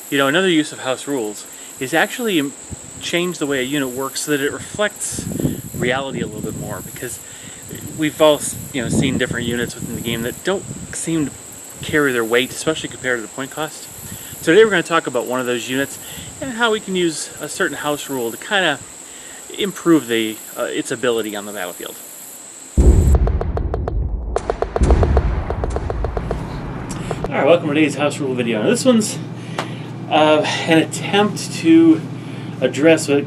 You know, another use of house rules is actually change the way a unit works so that it reflects reality a little bit more, because we've all seen different units within the game that don't seem to carry their weight, especially compared to the point cost. So today we're going to talk about one of those units and how we can use a certain house rule to kind of improve its ability on the battlefield. Alright, welcome to today's house rule video. Now, this one's an attempt to address a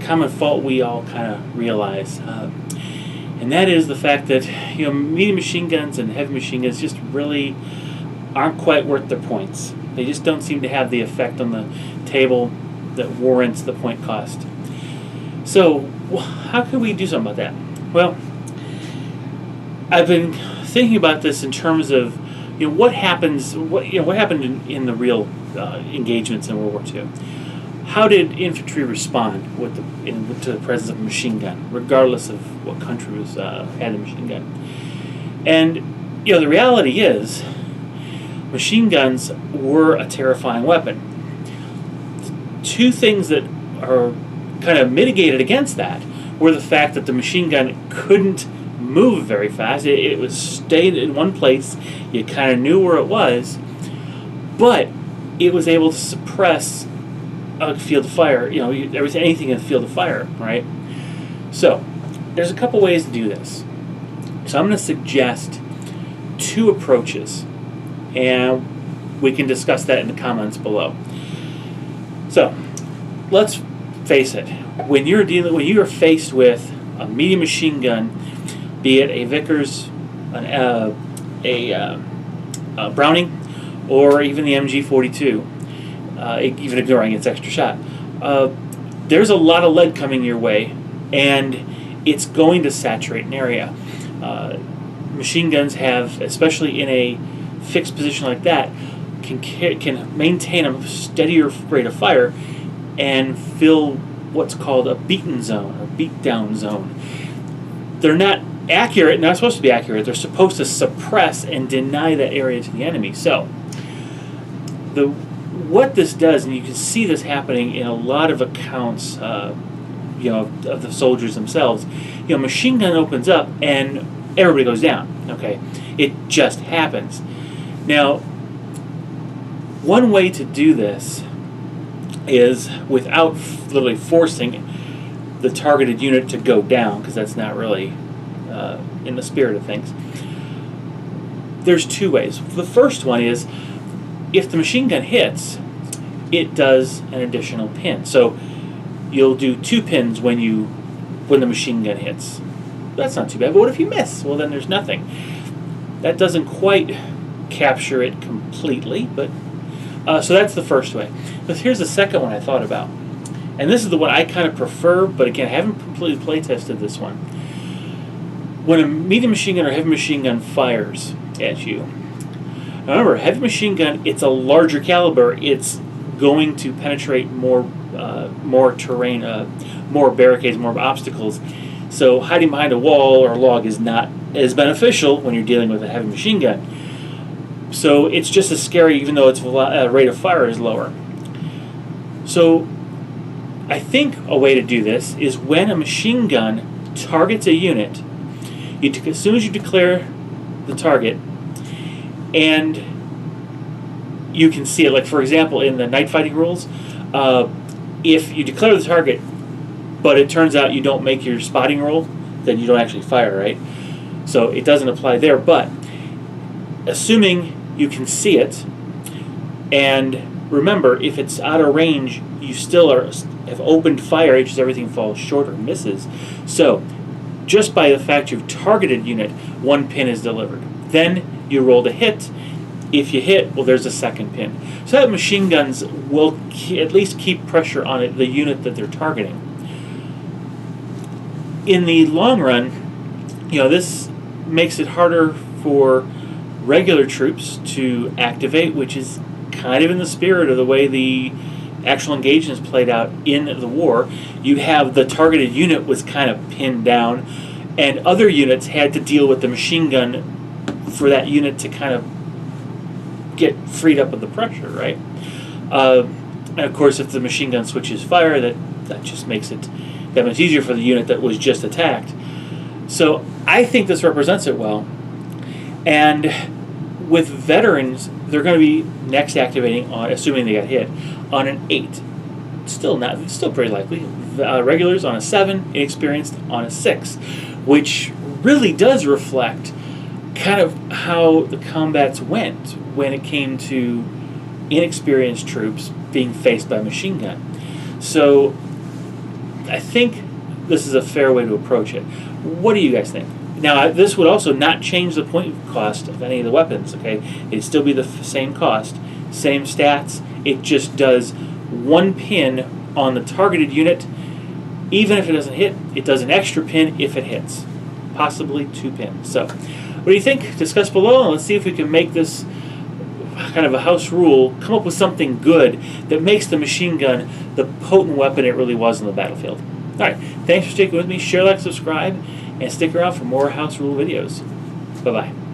common fault we all kind of realize, and that is the fact that medium machine guns and heavy machine guns just really aren't quite worth their points. They just don't seem to have the effect on the table that warrants the point cost. So how can we do something about that? Well, I've been thinking about this in terms of what happened in the real engagements in World War II. How did infantry respond to the presence of a machine gun, regardless of what country had a machine gun? And the reality is, machine guns were a terrifying weapon. Two things that are kind of mitigated against that were the fact that the machine gun couldn't move very fast. It was stayed in one place. You kind of knew where it was, but it was able to suppress a field of fire. Anything in the field of fire, right? So there's a couple ways to do this. So I'm going to suggest two approaches, and we can discuss that in the comments below. So let's face it: when you are faced with a medium machine gun, be it a Vickers, a Browning, or even the MMG 42, even ignoring its extra shot, there's a lot of lead coming your way, and it's going to saturate an area. Machine guns have, especially in a fixed position like that, can maintain a steadier rate of fire and fill what's called a beaten zone or beat down zone. They're not accurate, not supposed to be accurate. They're supposed to suppress and deny that area to the enemy. So what this does, and you can see this happening in a lot of accounts of the soldiers themselves, machine gun opens up and everybody goes down. Okay, it just happens. Now, one way to do this is without literally forcing the targeted unit to go down, because that's not really in the spirit of things. There's two ways. The first one is, if the machine gun hits, it does an additional pin. So you'll do 2 pins when the machine gun hits. That's not too bad. But what if you miss? Well, then there's nothing. That doesn't quite capture it completely, but so that's the first way. But here's the second one I thought about, and this is the one I kind of prefer, but again, I haven't completely play tested this one. When a medium machine gun or heavy machine gun fires at you, remember, heavy machine gun, it's a larger caliber. It's going to penetrate more terrain, more barricades, more obstacles. So hiding behind a wall or a log is not as beneficial when you're dealing with a heavy machine gun. So it's just as scary, even though its rate of fire is lower. So I think a way to do this is when a machine gun targets a unit, as soon as you declare the target, and you can see it, like for example in the night fighting rules, if you declare the target but it turns out you don't make your spotting roll, then you don't actually fire, right? So it doesn't apply there, but assuming you can see it, and remember, if it's out of range, you still have opened fire, it's just everything falls short or misses. So just by the fact you've targeted unit, 1 pin is delivered. Then you roll to hit. If you hit, well, there's a 2nd pin. So that machine guns will at least keep pressure on it, the unit that they're targeting. In the long run, this makes it harder for regular troops to activate, which is kind of in the spirit of the way the actual engagement is played out in the war. You have the targeted unit was kind of pinned down, and other units had to deal with the machine gun for that unit to kind of get freed up of the pressure, right? And of course, if the machine gun switches fire, that just makes it that much easier for the unit that was just attacked. So I think this represents it well. And with veterans, they're going to be next activating on, assuming they got hit, on an 8. Still pretty likely. Regulars on a 7, inexperienced on a 6, which really does reflect kind of how the combats went when it came to inexperienced troops being faced by machine gun. So I think this is a fair way to approach it. What do you guys think? Now, this would also not change the point cost of any of the weapons, okay? It'd still be the same cost, same stats. It just does 1 pin on the targeted unit. Even if it doesn't hit, it does an extra pin if it hits. Possibly 2 pins. So, what do you think? Discuss below, and let's see if we can make this kind of a house rule, come up with something good that makes the machine gun the potent weapon it really was on the battlefield. Alright, thanks for sticking with me. Share, like, subscribe, and stick around for more house rule videos. Bye-bye.